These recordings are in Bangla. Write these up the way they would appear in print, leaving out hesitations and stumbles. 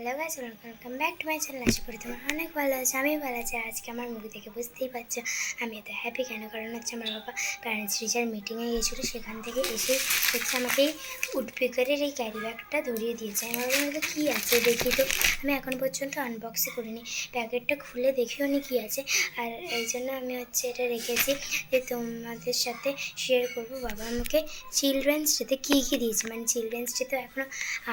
Hello guys, welcome back to my channel. আশা করি তোমার অনেক ভালো আছে, আমি ভালো আছি। আজকে আমার মুভি দেখে বুঝতেই পারছো আমি এত হ্যাপি কেন, কারণ হচ্ছে আমার বাবা প্যারেন্টস টিচার মিটিংয়ে গিয়েছিলো, সেখান থেকে এসে হচ্ছে আমাকে এই উডপিকারের এই ক্যারি ব্যাগটা ধরিয়ে দিয়েছে। আমি ভাবলাম মধ্যে কী আছে দেখি, তো আমি এখন পর্যন্ত আনবক্সই করিনি, প্যাকেটটা খুলে দেখিও নি কী আছে। আর এই জন্য আমি হচ্ছে এটা রেখেছি যে তোমাদের সাথে শেয়ার করবো। বাবা আমাকে চিলড্রেন্স ডেতে কী কী দিয়েছে, মানে চিলড্রেন্স ডে তো এখনও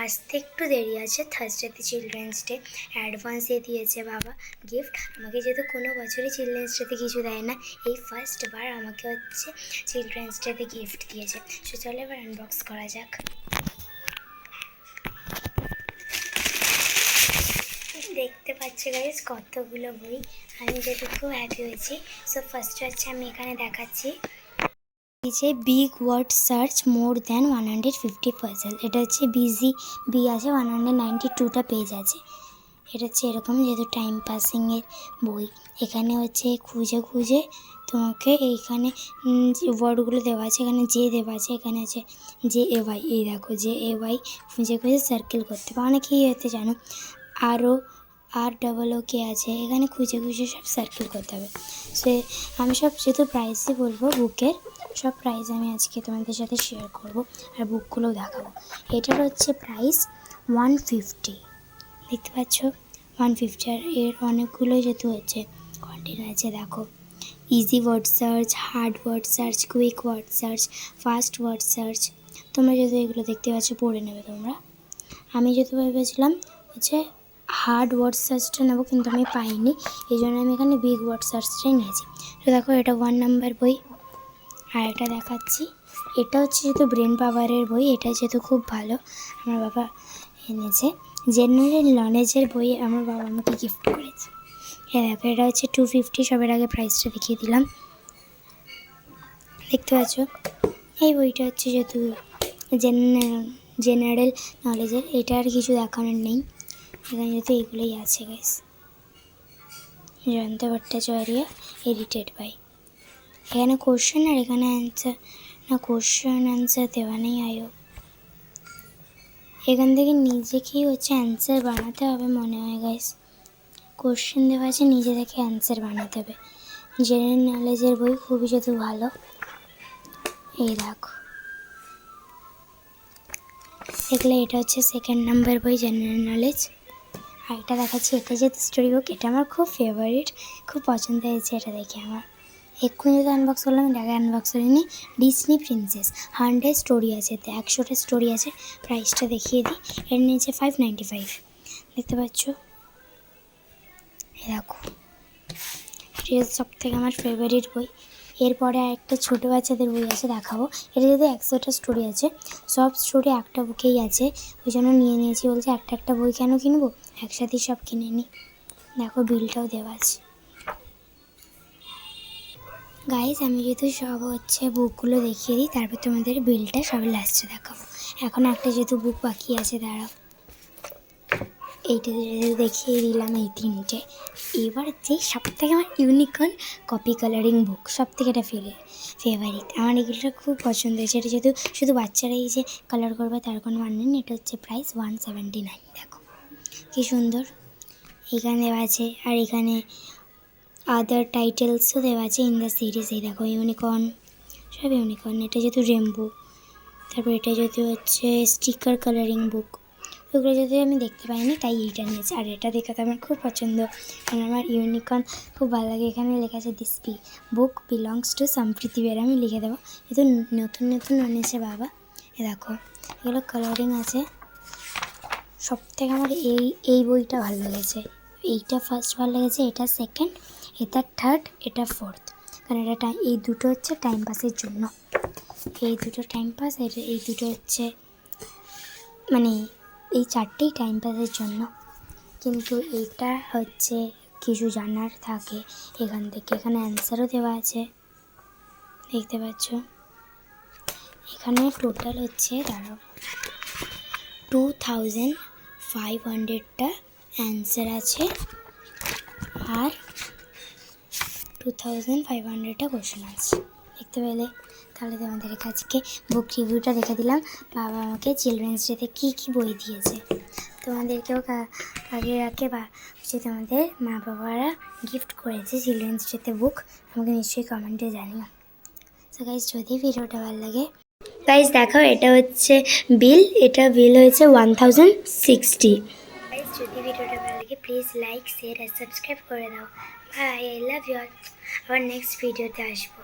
আসতে একটু দেরি আছে, থার্সডেতে চিলড্রেন্স ডে, অ্যাডভান্স দিয়ে দিয়েছে বাবা গিফট আমাকে, যেহেতু কোনো বছরই চিলড্রেন্স ডেতে কিছু দেয় না, এই ফার্স্টবার আমাকে হচ্ছে চিলড্রেন্স ডেতে গিফট দিয়েছে। সো চলো এবার আনবক্স করা যাক। দেখতে পাচ্ছি গাইস কতগুলো বই, আমি যেহেতু খুব হ্যাপি হয়েছি। সো ফার্স্ট হচ্ছে আমি এখানে দেখাচ্ছি যে big word search more than 150 puzzle, এটা হচ্ছে বিজি বি আছে, 192টা পেজ আছে। এটা হচ্ছে এরকম, যেহেতু টাইম পাসিংয়ের বই। এখানে হচ্ছে খুঁজে খুঁজে তোমাকে এইখানে যে ওয়ার্ডগুলো দেওয়া আছে, এখানে যে দেওয়া আছে, এখানে আছে যে এ ওয়াই, এই দেখো যে এ ওয়াই খুঁজে খুঁজে সার্কেল করতে হবে। অনেকেই হয়তো জানো আর কে আছে, এখানে খুঁজে খুঁজে সব সার্কেল করতে হবে। সে আমি সব যেহেতু প্রাইসই বলবো বুকের, সব প্রাইস আমি আজকে তোমাদের সাথে শেয়ার করব আর বুকগুলোও দেখাবো। এটার হচ্ছে প্রাইস 150, দেখতে পাচ্ছ 150। আর এর অনেকগুলো যেহেতু হচ্ছে কন্টেন্ট আছে, দেখো easy word search, hard word search, quick word search, fast word search. তোমরা যেহেতু এগুলো দেখতে পাচ্ছ পড়ে নেবে তোমরা। আমি যেহেতু ভেবেছিলাম হচ্ছে হার্ড ওয়ার্ড সার্চটা নেবো, কিন্তু আমি পাইনি, এই জন্য আমি এখানে বিগ ওয়ার্ড সার্চটাই নিয়েছি। তো দেখো এটা 1 নাম্বার বই। আর এটা দেখাচ্ছি, এটা হচ্ছে যেহেতু ব্রেন পাওয়ারের বই, এটা যেহেতু খুব ভালো, আমার বাবা এনেছে। জেনারেল নলেজের বই আমার বাবা আমাকে গিফট করেছে। হ্যাঁ দেখো এটা হচ্ছে 250, সবের আগে প্রাইসটা দেখিয়ে দিলাম, দেখতে পাচ্ছ। এই বইটা হচ্ছে যেহেতু জেনারেল নলেজের, এটা আর কিছু দেখানোর নেই, এখানে যেহেতু এগুলোই আছে guys. Jayanta Bhattacharya edited by. এখানে কোশ্চেন আর এখানে অ্যান্সার, না কোশ্চেন অ্যান্সার দেওয়া নেই আয়ো। এখান থেকে নিজেকেই হচ্ছে অ্যান্সার বানাতে হবে মনে হয় গাইস। কোশ্চেন দেওয়া আছে, নিজে থেকে অ্যান্সার বানাতে হবে। জেনারেল নলেজের বই খুবই যেহেতু ভালো। এই দেখো দেখলে এটা হচ্ছে 2nd নাম্বার বই, জেনারেল নলেজ। আর এটা দেখাচ্ছি, এটা যেহেতু স্টোরি বুক, এটা আমার খুব ফেভারিট, খুব পছন্দ হয়েছে এটা দেখে আমার। এক্ষুনি যদি আনবক্স করলাম, এটা আগে আনবক্স করিনি। ডিসনি প্রিন্সেস 100 স্টোরি আছে, তো 100টা স্টোরি আছে। প্রাইসটা দেখিয়ে দিই, এর নিচে 595, দেখতে পাচ্ছ। দেখো এটা সব থেকে আমার ফেভারিট বই। এরপরে একটা ছোটো বাচ্চাদের বই আছে, দেখাবো। এটা যদি 100টা স্টোরি আছে, সব স্টোরি একটা বুকেই আছে, ওই জন্য নিয়ে নিয়েছি। বলছে একটা একটা বই কেন কিনবো, একসাথেই সব কিনে নিই। দেখো বিলটাও দেওয়া আছে গাইজ। আমি যেহেতু সব হচ্ছে বুকগুলো দেখিয়ে দিই, তারপর তোমাদের বিলটা সবার লাস্টে দেখাবো। এখন একটা যেহেতু বুক বাকি আছে, দাঁড়াও, এইটা দেখিয়ে দিলাম, এই 3টে। এবার যে সবথেকে আমার ইউনিকর্ন কপি কালারিং বুক, সবথেকে এটা ফেভারিট আমার, এগুলোটা খুব পছন্দ হয়েছে। এটা যেহেতু শুধু বাচ্চারাই যে কালার করবে তার কোনো মানে নেই। এটা হচ্ছে প্রাইস 179, দেখো কী সুন্দর এখানে দেওয়া আছে। আর এখানে আদার টাইটেলসও দেওয়া আছে ইন দ্য সিরিজ। এই দেখো ইউনিকর্ন, সব ইউনিকর্ন। এটা যেহেতু রেমবো, তারপর এটা যেহেতু হচ্ছে স্টিকার কালারিং বুক, ওগুলো যদি আমি দেখতে পাইনি তাই এইটা নিয়েছি। আর এটা দেখে তো আমার খুব পছন্দ, কারণ আমার ইউনিকর্ন খুব ভালো লাগে। এখানে লেখা আছে দিস বুক বিলংস টু সম্প্রীতি বের, আমি লিখে দেবো, যেহেতু নতুন নতুন এনেছে বাবা। এ দেখো এগুলো কালারিং আছে। সব থেকে আমার এই বইটা ভালো লেগেছে, এইটা ফার্স্ট ভালো লেগেছে, এটা 2nd, এটা 3rd, এটা 4th। কারণ এটা এই দুটো হচ্ছে টাইম পাসের জন্য, এই দুটো টাইম পাস, এই দুটো হচ্ছে মানে এই 4টেই টাইম পাসের জন্য। কিন্তু এইটা হচ্ছে কিছু জানার থাকে এখান থেকে। এখানে অ্যান্সারও দেওয়া আছে, দেখতে পাচ্ছ। এখানে টোটাল হচ্ছে দাঁড়াও 2500টা অ্যান্সার আছে, আর 2500টা কোশ্চেন আছে, দেখতে পেলে। তাহলে তোমাদের আজকে বুক রিভিউটা দেখে দিলাম, বাবা আমাকে চিলড্রেন্স ডেতে কী কী বই দিয়েছে। তো তোমাদেরকেও কাকিরাকে বা হচ্ছে তোমাদের মা বাবারা গিফট করেছে চিলড্রেন্স ডেতে বুক, আমাকে নিশ্চয়ই কমেন্টে জানিও। তো গাইজ যদি ভিডিওটা ভালো লাগে গাইজ দেখো, এটা হচ্ছে বিল, এটা বিল হয়েছে 1060। গাইজ যদি ভিডিওটা ভালো লাগে প্লিজ লাইক শেয়ার আর সাবস্ক্রাইব করে দাও। Bye, I love you all. আবার নেক্সট ভিডিওতে আসবো।